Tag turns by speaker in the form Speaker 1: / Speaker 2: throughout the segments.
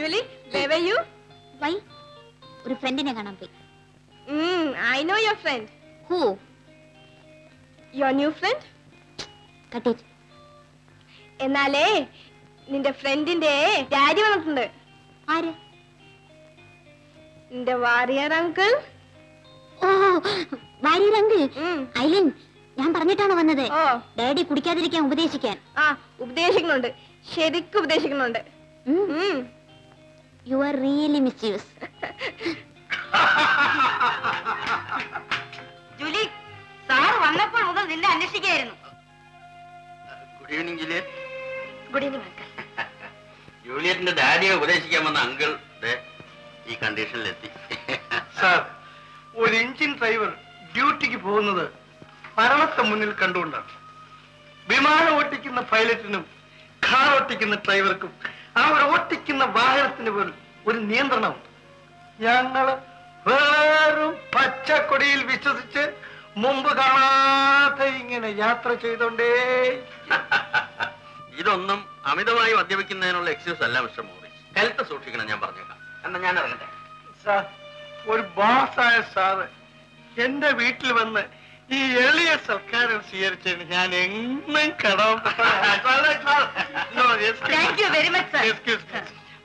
Speaker 1: Julie, where were you?
Speaker 2: Why? ഒരു ഫ്രണ്ടിനെ കാണാൻ പോയി.
Speaker 1: I know your friend.
Speaker 2: Who?
Speaker 1: Your new friend?
Speaker 2: Cut it.
Speaker 1: എന്നാലേ നിന്റെ ഫ്രണ്ടിന്റെ ഡാഡി വന്നിട്ടുണ്ട്.
Speaker 2: ആര്?
Speaker 1: നിന്റെ വാരിയർ അങ്കിൾ.
Speaker 2: ഓ, വാരിയർ അങ്കിൾ. ഐലിൻ, ഞാൻ പറഞ്ഞിട്ടാണ് വന്നത്. ഡാഡി കുടിക്കാതിരിക്കാൻ ഉപദേശിക്കാൻ.
Speaker 1: ഉപദേശിക്കുന്നുണ്ട്, ശരിക്കും ഉപദേശിക്കുന്നുണ്ട്.
Speaker 2: You are really mischievous.
Speaker 3: Julie, sir വന്നപ്പോൾ മുതൽ നിന്നെ അന്വേഷിക്കുകയായിരുന്നു.
Speaker 4: Good evening Juliet.
Speaker 1: Good evening uncle.
Speaker 4: ജൂലിയറ്റിന്റെ ഡാഡിയെ ഉപദേശിക്കാൻ വന്ന അങ്കിൾ ഈ കണ്ടീഷനിലെത്തി.
Speaker 5: സാർ, ഒരു എഞ്ചിൻ ഡ്രൈവർ ഡ്യൂട്ടിക്ക് പോകുന്നത് മരണത്തെ മുന്നിൽ കണ്ടുകൊണ്ടാണ്. വിമാനം ഓട്ടിക്കുന്ന പൈലറ്റിനും കാർ ഓട്ടിക്കുന്ന ഡ്രൈവർക്കും അവർ ഓട്ടിക്കുന്ന വാഹനത്തിന് പോലും ഒരു നിയന്ത്രണമുണ്ട്. ഞങ്ങള് വെറും പച്ചക്കൊടിയിൽ വിശ്വസിച്ച് മുമ്പ് കാണാതെ ഇങ്ങനെ യാത്ര ചെയ്തോണ്ടേ.
Speaker 4: ഇതൊന്നും അമിതമായി മദ്യപിക്കുന്നതിനുള്ള എക്സ്ക്യൂസ് അല്ല മിസ്റ്റർ മോറിസ്. ഹെൽത്ത് സൂക്ഷിക്കണം, ഞാൻ പറഞ്ഞേക്കാം. എന്നാ ഞാൻ ഇറങ്ങട്ടെ.
Speaker 5: സാർ, ഒരു ബോസായ സാറ് എന്റെ വീട്ടിൽ വന്ന് ഈ എളിയ സൽക്കാരം സ്വീകരിച്ചതിന് ഞാൻ എന്നും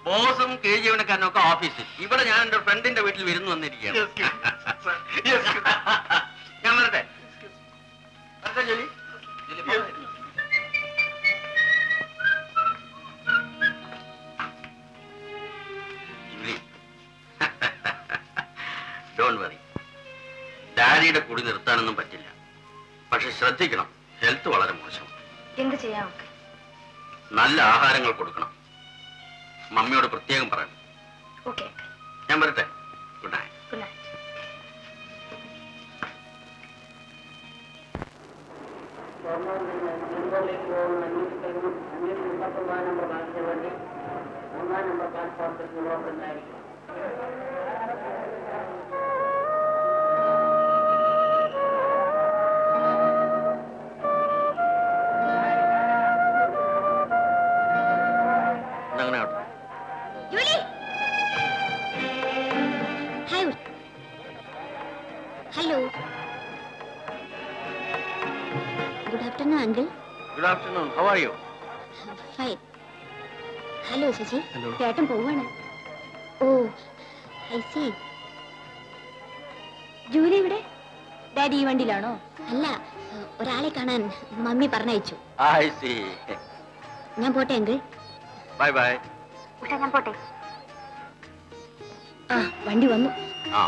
Speaker 4: ബോസും കീഴ് ജീവനക്കാരനും ഒക്കെ ഓഫീസിൽ. ഇവിടെ ഞാൻ എന്റെ ഫ്രണ്ടിന്റെ വീട്ടിൽ വിരുന്ന് വന്നിരിക്കുകയാണ്. ഞാൻ വരട്ടെ. ജോലി ഡോണ്ട് വറി. ഡാഡിയുടെ കുടി നിർത്താനൊന്നും പറ്റില്ല. പക്ഷെ ശ്രദ്ധിക്കണം, ഹെൽത്ത് വളരെ മോശം.
Speaker 1: എന്ത് ചെയ്യാം?
Speaker 4: നല്ല ആഹാരങ്ങൾ കൊടുക്കണം. മമ്മിയോട് പ്രത്യേകം പറയണം.
Speaker 1: ഓക്കെ,
Speaker 4: ഞാൻ വരട്ടെ. Good night.
Speaker 1: Good night.
Speaker 4: അങ്ങനെ ആവട്ടെ.
Speaker 2: Julie, hi. Hello, good afternoon uncle.
Speaker 4: Good afternoon. How are you?
Speaker 2: Fine. Hello Sasi,
Speaker 4: Hello.
Speaker 2: ചേട്ടൻ പോവാണ്. Oh, I see.
Speaker 1: ജൂലി ഇവിടെ? ഡാഡി ഈ വണ്ടിയിലാണോ?
Speaker 2: അല്ല, ഒരാളെ കാണാൻ മമ്മി പറഞ്ഞയച്ചു.
Speaker 4: I see.
Speaker 2: ഞാൻ പോട്ടെ അങ്കിൾ.
Speaker 4: Bye bye.
Speaker 2: ഞാൻ പോട്ടെ.
Speaker 1: വണ്ടി വന്നു.
Speaker 4: ആ,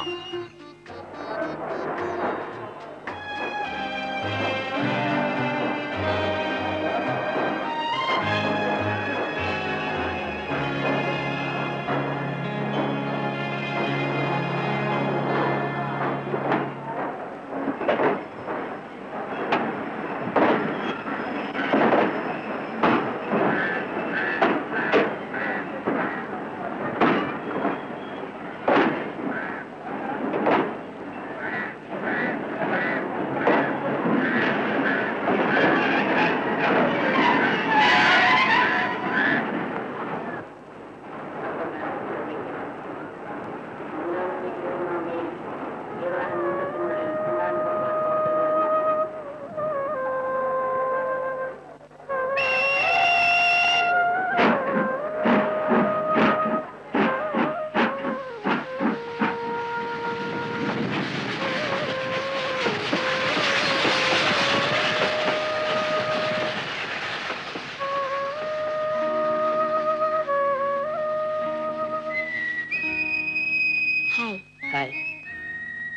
Speaker 6: ഹായ്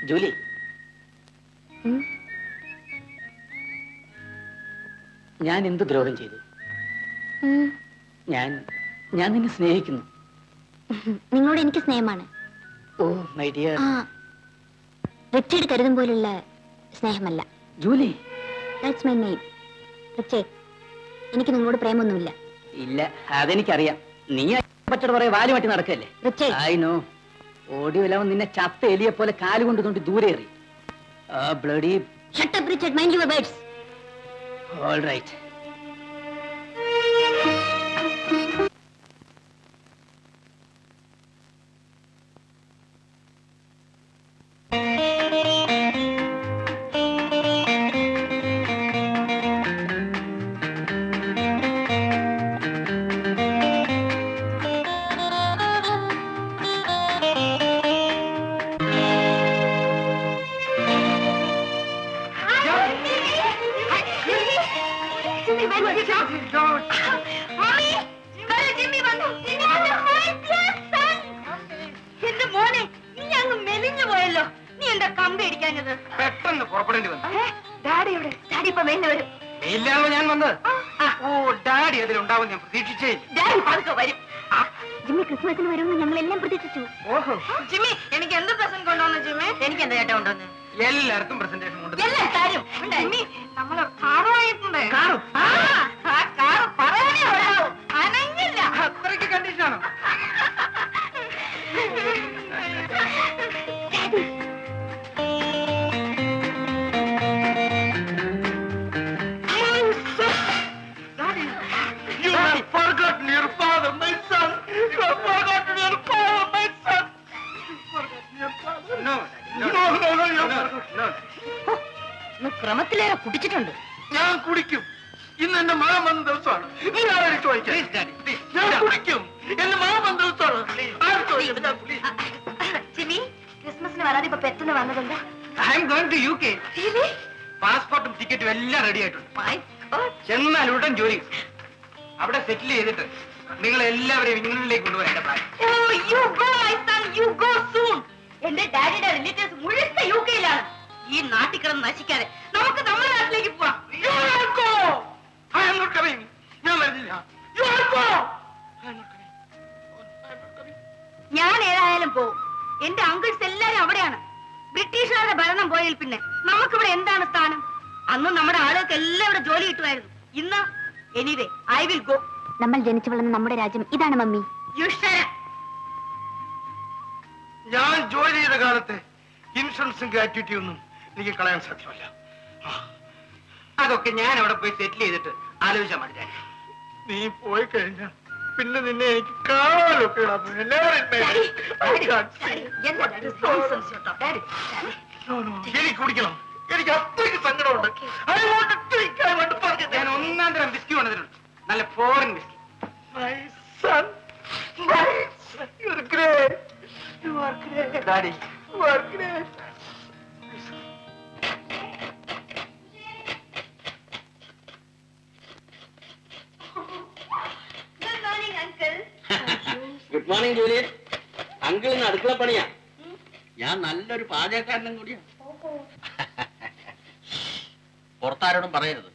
Speaker 6: ജൂലി. ഞാൻ എന്ത് ദ്രോഹം ചെയ്തു? ഞാൻ നിന്നെ സ്നേഹിക്കുന്നു.
Speaker 2: നിങ്ങളോട് എനിക്ക് സ്നേഹമാണ്.
Speaker 6: Oh my dear.
Speaker 2: റിച്ചർഡ് കരുതും പോലുള്ള സ്നേഹമല്ല.
Speaker 6: Julie,
Speaker 2: that's my name. Richard, എനിക്ക് നിങ്ങളോട് പ്രേമൊന്നുമില്ല.
Speaker 6: ഇല്ല, അതെനിക്കറിയാം. നീ പറ്റോട് പറയാ വാല് മാറ്റി നടക്കല്ലേ.
Speaker 2: Richard,
Speaker 6: I know. ഓടി വല്ലവൻ നിന്നെ ചത്ത എലിയെ പോലെ കാലുകൊണ്ട് തോണ്ടി ദൂരെ എറി. Bloody.
Speaker 2: Shut up Richard, mind your words.
Speaker 6: All right.
Speaker 3: എന്റെ മോനെ നീ അങ്ങ് മെലിഞ്ഞു പോയല്ലോ. നീ എന്താ കമ്പി അടിക്കാഞ്ഞത്?
Speaker 5: പെട്ടെന്ന് പുറപ്പെടേണ്ടി വന്നു.
Speaker 3: ഡാഡി എവിടെ? ഡാഡി ഇപ്പൊ വേണ്ടി വരും.
Speaker 5: മെയിലാണല്ലോ ഞാൻ വന്നത്. ഓ, ഡാഡി അതിലുണ്ടാവും ഞാൻ പ്രതീക്ഷിച്ചേ.
Speaker 3: ഡാഡി പതുക്കെ വരും.
Speaker 2: ജിമ്മി ക്രിസ്മസിന് വരുമെന്ന് ഞങ്ങൾ എല്ലാം പ്രതീക്ഷിച്ചു.
Speaker 5: ഓഹോ,
Speaker 3: ജിമ്മി എനിക്ക് എന്ത് പ്രസന്റ് കൊണ്ടുവന്നു? ജിമ്മി എനിക്ക് എന്താ ചേട്ടാ കൊണ്ടുവന്നു?
Speaker 5: എല്ലായിടത്തും പ്രസന്റേഷൻ കൊണ്ട്.
Speaker 3: എല്ലാ കാര്യം ജിമ്മി നമ്മള് കാറ് വാങ്ങിയിട്ടുണ്ട്.
Speaker 5: കാറോ?
Speaker 3: ആ കാറ് പറയാനേ ഒരാളും അനങ്ങില്ല.
Speaker 5: അത്രയ്ക്ക് കണ്ടീഷനാണോ? You have forgotten your father, my son. You have forgotten your father, my son. You forgotten your father. No, no, no, no, no, no.
Speaker 3: ക്രമത്തിലേറെ കുടിച്ചിട്ടുണ്ട്.
Speaker 5: ഞാൻ കുടിക്കും. ഇന്ന് എന്റെ മഴ വന്ന ദിവസമാണ്. നീ ആരോട് ചോദിക്കാം? ഞാൻ കുടിക്കും. എന്റെ മഴ വന്ന ദിവസമാണ്. ആര് ചോദിക്കും?
Speaker 3: ജിമ്മി ക്രിസ്മസിന് വരാതെ ഇപ്പൊ പെട്ടെന്ന് വന്നതുണ്ട്.
Speaker 5: I am going to UK. പാസ്പോർട്ടും ടിക്കറ്റും എല്ലാം റെഡി ആയിട്ടുണ്ട്. ചെന്നാൽ ഉടൻ ജോലി അവിടെ സെറ്റിൽ ചെയ്തിട്ട് നിങ്ങൾ എല്ലാവരെയും ഇംഗ്ലണ്ടിലേക്ക് കൊണ്ടുപോകാൻ എന്റെ പ്ലാൻ.
Speaker 3: എന്റെ ഡാഡിയുടെ റിലേറ്റീവ്സ് മുഴുത്ത UK-യിലാണ്. ഈ നാട്ടിൽ കിടന്ന് നശിക്കാതെ നമുക്ക് നമ്മുടെ നാട്ടിലേക്ക് പോവാം.
Speaker 5: ഞാൻ വരുന്നില്ല.
Speaker 3: ഞാൻ ഏതായാലും പോവും. എന്റെ അങ്കിൾസ് എല്ലാരും അവിടെയാണ്. ബ്രിട്ടീഷുകാരുടെ ഭരണം പോയതിൽ പിന്നെ നമുക്കിവിടെ എന്താണ് സ്ഥാനം? അന്ന് നമ്മുടെ ആളുകൾക്ക് എല്ലാവരും ജോലി കിട്ടുമായിരുന്നു. ഇന്ന് എനിവേ ഐ വിൽ ഗോ.
Speaker 2: നമ്മൾ ജനിച്ചു വളർന്ന നമ്മുടെ രാജ്യം ഇതാണ് മമ്മി.
Speaker 5: ഞാൻ ജോലി ചെയ്ത കാലത്തെ ഇൻഷുറൻസും ഗ്രാറ്റുവിറ്റി ഒന്നും എനിക്ക് കളയാൻ സാധ്യമല്ല. അതൊക്കെ ഞാൻ അവിടെ പോയി സെറ്റിൽ ചെയ്തിട്ട് ആലോചിച്ചാൽ മതി. നീ പോയി കഴിഞ്ഞാൽ പിന്നെ നിന്നെ എനിക്ക് കാണാനൊക്കെ എനിക്ക് കുടിക്കണം. എനിക്ക് അത്രയ്ക്ക് സങ്കടമുണ്ട്. ഞാൻ ഒന്നാം തരം വിസ്കി കൊണ്ടുവന്നിട്ടുണ്ട്. നല്ല foreign whisky. My son, my son, you are great. You are great, Daddy. You are great.
Speaker 4: Good morning Julian. അങ്കിളിന് അടുക്കള പണിയാ. ഞാൻ നല്ലൊരു പാചകക്കാരനും കൂടിയാ. പുറത്താരോടും പറയരുത്.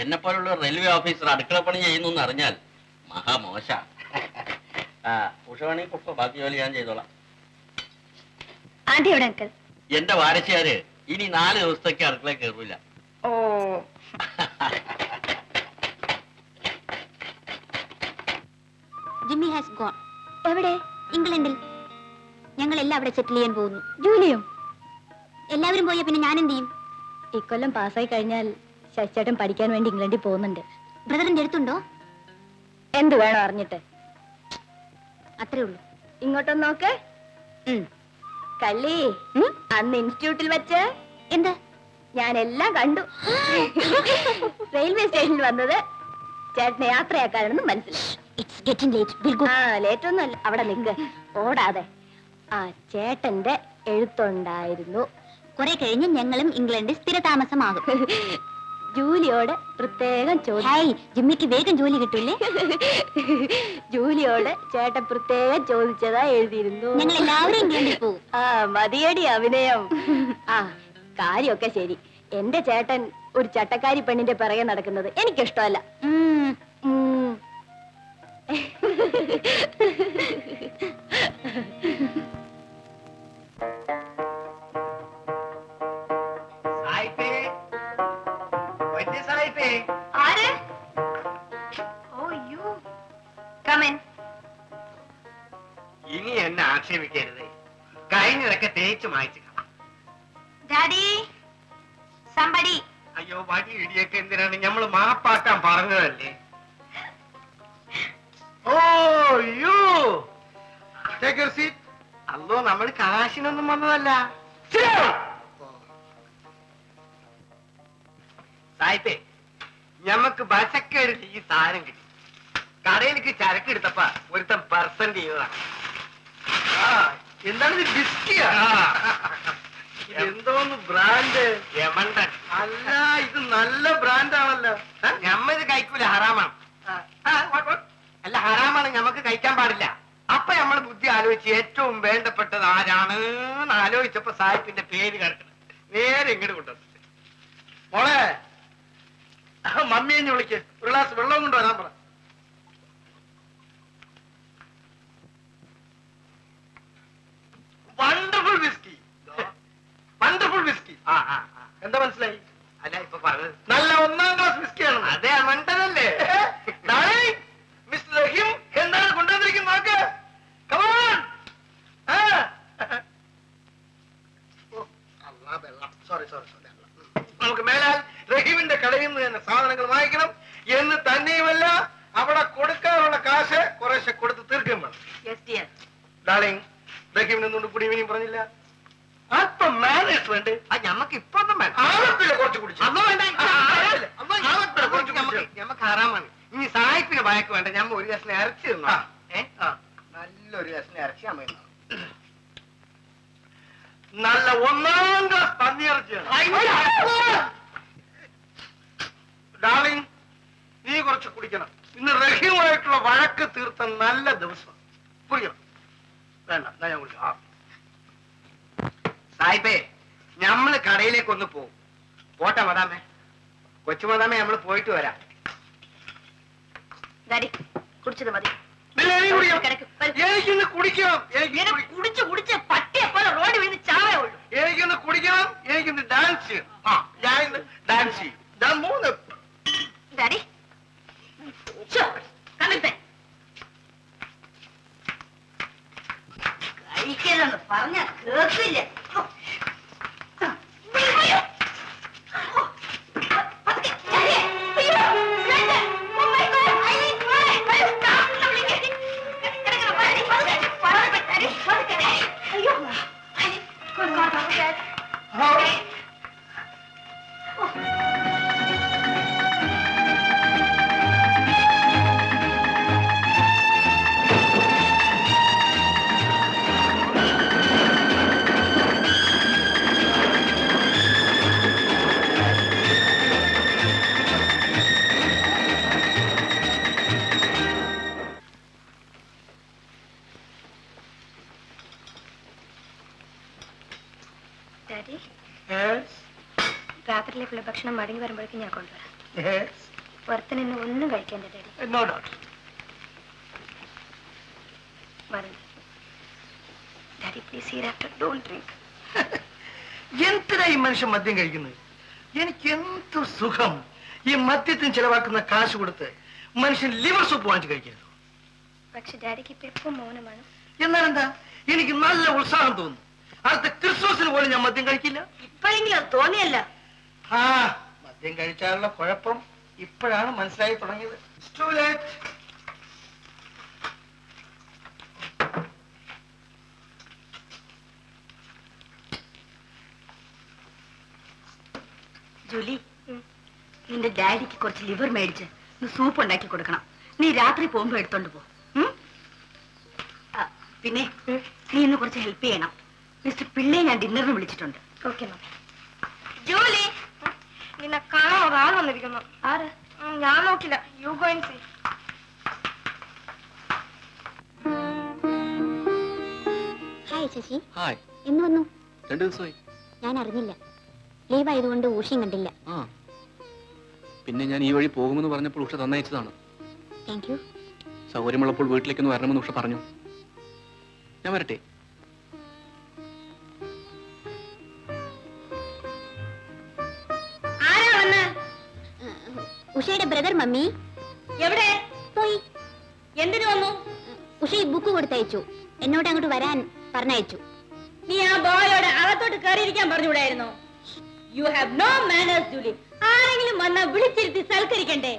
Speaker 4: എന്നെ പോലുള്ള റെയിൽവേ ഓഫീസർ അടുക്കള പണി ചെയ്യുന്നു അറിഞ്ഞാൽ മഹാമോശ. ഉഷവാണി കൊപ്പ ബാക്കി ജോലി ഞാൻ ചെയ്തോളാം.
Speaker 2: ആന്റി എവിടെ അങ്കിൾ?
Speaker 4: എന്റെ വാരശിയാര് ഇനി 4 ദിവസത്തേക്ക് അടുക്കള കയറൂല.
Speaker 2: ഓ, ജിമ്മി ഹാസ് ഗോൺ. എവിടെ? ഇംഗ്ലണ്ടിൽ. ഞങ്ങൾ എല്ലാം അവിടെ സെറ്റിൽ ചെയ്യാൻ പോകുന്നു. ജൂലിയും എല്ലാവരും പോയാ പിന്നെ ഞാൻ എന്ത് ചെയ്യും? ഇക്കൊല്ലം പാസ്സായി കഴിഞ്ഞാൽ ശശിച്ചേട്ടൻ പഠിക്കാൻ വേണ്ടി ഇംഗ്ലണ്ടിൽ പോകുന്നുണ്ട്. ബ്രദറിന്റെ അടുത്തുണ്ടോ? എന്ത് വേണോ അറിഞ്ഞിട്ട്? അത്രേ ഉള്ളൂ. ഇങ്ങോട്ടൊന്ന് നോക്ക്. കള്ളി, അന്ന് ഇൻസ്റ്റിറ്റ്യൂട്ടിൽ വെച്ച് എന്ത് ഞാൻ എല്ലാം കണ്ടു. റെയിൽവേ സ്റ്റേഷനിൽ വന്നത് ചേട്ടനെ യാത്രയാക്കാനെന്ന് മനസ്സിലായി. ലേറ്റ് ഒന്നുമല്ല. അവിടെ നിൽക്ക്, ഓടാതെ. ആ ചേട്ടന്റെ എഴുത്തുണ്ടായിരുന്നു. കുറെ കഴിഞ്ഞ് ഞങ്ങളും ഇംഗ്ലണ്ടിൽ സ്ഥിരതാമസമാകും. ജൂലിയോട് പ്രത്യേകം ചോദിച്ചു. ജിമ്മിക്ക് വേഗം ജോലി കിട്ടൂലേ? ജൂലിയോട് ചേട്ടൻ പ്രത്യേകം ചോദിച്ചതാ എഴുതിയിരുന്നു. ഞങ്ങൾ എല്ലാവരും ഇംഗ്ലണ്ടിൽ പോകും. ആ മതിയടി അഭിനയം. ആ കാര്യമൊക്കെ ശരി. എന്റെ ചേട്ടൻ ഒരു ചട്ടക്കാരി പെണ്ണിന്റെ പിറകെ നടക്കുന്നത് എനിക്കിഷ്ടമല്ല.
Speaker 5: ഇനി എന്നെ ആക്ഷേപിക്കരുത്. കഴിഞ്ഞതൊക്കെ തേച്ച് മായ്ച്ചു. അയ്യോ, വടി ഇടിയൊക്കെ എന്തിനാണ്? ഞമ്മള് മാപ്പാക്കാൻ പറഞ്ഞതല്ലേ. ഓ യു ടേക്ക് യുവർ സീറ്റ്. അല്ലോ നമ്മൾ കാശിനൊന്നും വന്നതല്ല. സായിപ്പേ, ഞമ്മക്ക് ബസക്കെടുത്ത് ഈ സാധനം കിട്ടി. കടയിലേക്ക് ചരക്ക് എടുത്തപ്പ ഒരുത്തൻ പെർസെന്റ് ചെയ്തതാണ്. എന്താണ് ഇത്? ബിസ്കിയാ? എന്തോന്ന് ബ്രാൻഡ്? യമണ്ടൻ. അല്ല, ഇത് നല്ല ബ്രാൻഡാണല്ലോ. ഞമ്മ ഇത് കഴിക്കൂല. വേണ്ടപ്പെട്ടത് ആരാണ് ആലോചിച്ചപ്പോ സാഹിബിന്റെ പേര് കിടക്കണം. നേരെ ഇങ്ങോട്ട് കൊണ്ടുവന്നു. മോളെ മമ്മിയെ വിളിക്ക്, ഒരു ഗ്ലാസ് വെള്ളം കൊണ്ടുവരാൻ പറ. Wonderful whisky, wonderful whisky. എന്താ മനസ്സിലായി? അല്ല ഇപ്പൊ പറഞ്ഞത് നല്ല 1ാം ക്ലാസ് വിസ്കിയാണ്. അതെ മണ്ടനല്ലേ? മിസ്റ്റർ റഹീം എന്താണ് കൊണ്ടുവന്നിരിക്കുന്നത് നോക്ക്. നമുക്ക് മേലാൽ റഹീമിന്റെ കടയിൽ നിന്ന് തന്നെ സാധനങ്ങൾ വാങ്ങിക്കണം എന്ന് തന്നെയുമല്ല അവിടെ കൊടുക്കാനുള്ള കാശ് കുറേശ്ശെ കൊടുത്ത് തീർക്കുകയും വേണം. ഡാർലിംഗ്, റഹീമിന് ഒന്നുകൊണ്ട് കൂടി ഇനിയും പറഞ്ഞില്ല. അല്പം മാനേഴ്സ് വേണ്ടേ? ഞമ്മക്ക് ഇപ്പൊ കുറച്ച് കുടിച്ചു. ഞമ്മക്ക് ആറാമാണ്. ഇനി സായിപ്പിന് ഭയക്ക് വേണ്ട. ഞമ്മ ഒരു കഷ്ണം ഇറച്ചി തിന്നോ. നല്ലൊരു കഷ്ണം ഇറച്ചി അമ്മ നല്ല 1ാം ക്ലാസ് പന്നിയിറച്ചിയാണ്. ഡാർലിംഗ്, നീ കുറച്ച് കുടിക്കണം. ഇന്ന് റഹീമായിട്ടുള്ള വഴക്ക് തീർത്ത നല്ല ദിവസം. കുടിക്കണം. വേണ്ട, ഞാൻ കുടിക്കാം. സായിപ്പേ, ഞമ്മള് കടയിലേക്ക് ഒന്ന് പോകും. പോട്ടെ മദാമേ, കൊച്ചു മദാമേ, നമ്മള് പോയിട്ട് വരാം.
Speaker 3: കുടിച്ചത് മതി.
Speaker 5: എനിക്കൊന്ന് കുടിക്കണം.
Speaker 3: കുടിച്ച് കുടിച്ച് പട്ടിയെ പോലെ റോഡ് വീണ് ചാവേ ഉള്ളൂ.
Speaker 5: എനിക്കൊന്ന് കുടിക്കണം. എനിക്കൊന്ന് ഡാൻസ് ചെയ്യണം. ഞാൻ ഇന്ന് ഡാൻസ് ചെയ്യും. ഞാൻ 3
Speaker 3: ഡാഡി കണ്ടിട്ടേ കഴിക്കലെന്ന് പറഞ്ഞ കേൾക്കില്ല. രാത്രിയിലേക്കുള്ള ഭക്ഷണം മടങ്ങി വരുമ്പോഴേക്കും ഞാൻ കൊണ്ടുവരാം. പുറത്ത് നിന്ന് ഒന്നും കഴിക്കേണ്ട daddy. Daddy please hereafter don't drink.
Speaker 5: എന്തിനാ ഈ മനുഷ്യൻ മദ്യം കഴിക്കുന്നത്? എനിക്ക് എന്ത് സുഖം ഈ മദ്യത്തിന് ചെലവാക്കുന്ന കാശ് കൊടുത്ത് മനുഷ്യൻ ലിവർ സൂപ്പ് വാങ്ങിച്ച് കഴിക്കരുത്.
Speaker 3: പക്ഷെ ഡാഡിക്ക് ഇപ്പൊ എപ്പോ മൗനമാണ്.
Speaker 5: എന്നാലെന്താ, എനിക്ക് നല്ല ഉത്സാഹം തോന്നുന്നു. അടുത്ത ക്രിസ്മസിന് പോലും ഞാൻ മദ്യം കഴിക്കില്ല.
Speaker 3: ഇപ്പോഴെങ്കിലും അത് തോന്നിയല്ല.
Speaker 5: മദ്യം കഴിച്ചാലുള്ള കുഴപ്പം ഇപ്പോഴാണ് മനസ്സിലായി തുടങ്ങിയത്.
Speaker 3: ജൂലി, നിന്റെ ഡാഡിക്ക് കുറച്ച് ലിവർ മേടിച്ച് സൂപ്പ് ഉണ്ടാക്കി കൊടുക്കണം. നീ രാത്രി പോകുമ്പോ എടുത്തോണ്ട് പോ. പിന്നെ നീ ഇന്ന് കുറച്ച് ഹെൽപ്പ് ചെയ്യണം. മിസ്റ്റർ പിള്ളയെ ഞാൻ ഡിന്നറിന് വിളിച്ചിട്ടുണ്ട്. Okay ma'am. ജൂലി, നിന്നെ കാണാൻ ഒരാൾ വന്നിരിക്കുന്നു. ആര്? ഞാൻ നോക്കില്ല. You go and see.
Speaker 2: Hi Sasi.
Speaker 7: Hi.
Speaker 2: എന്ന് വന്നു?
Speaker 7: 2 ദിവസമായി.
Speaker 2: ഞാൻ അറിഞ്ഞില്ല. ലീവ് ആയതുകൊണ്ട് ഊഷയും കണ്ടില്ല.
Speaker 7: പിന്നെ ഞാൻ ഈ വഴി പോകുമെന്ന് പറഞ്ഞപ്പോൾ ഉഷ തന്നയച്ചതാണ്.
Speaker 2: Thank you.
Speaker 7: സൗകര്യമുള്ളപ്പോൾ വീട്ടിലേക്കൊന്ന് വരണമെന്ന് ഉഷ പറഞ്ഞു. ഞാൻ വരട്ടെ?
Speaker 2: ഉഷയുടെ ബ്രദർ മമ്മി.
Speaker 3: എവിടെ
Speaker 2: പോയി?
Speaker 3: എന്തിനു വന്നു?
Speaker 2: ഉഷ ഈ ബുക്ക് കൊടുത്തയച്ചു. എന്നോട് അങ്ങോട്ട് വരാൻ പറഞ്ഞയച്ചു.
Speaker 3: നീ ആ ബോയോട് അകത്തോട്ട് കയറിയിരിക്കാൻ പറഞ്ഞുകൂടായിരുന്നോ? You have no manners Julie. ആരെങ്കിലും വന്നാൽ വിളിച്ചിരുത്തി സൽക്കരിക്കണ്ടേ?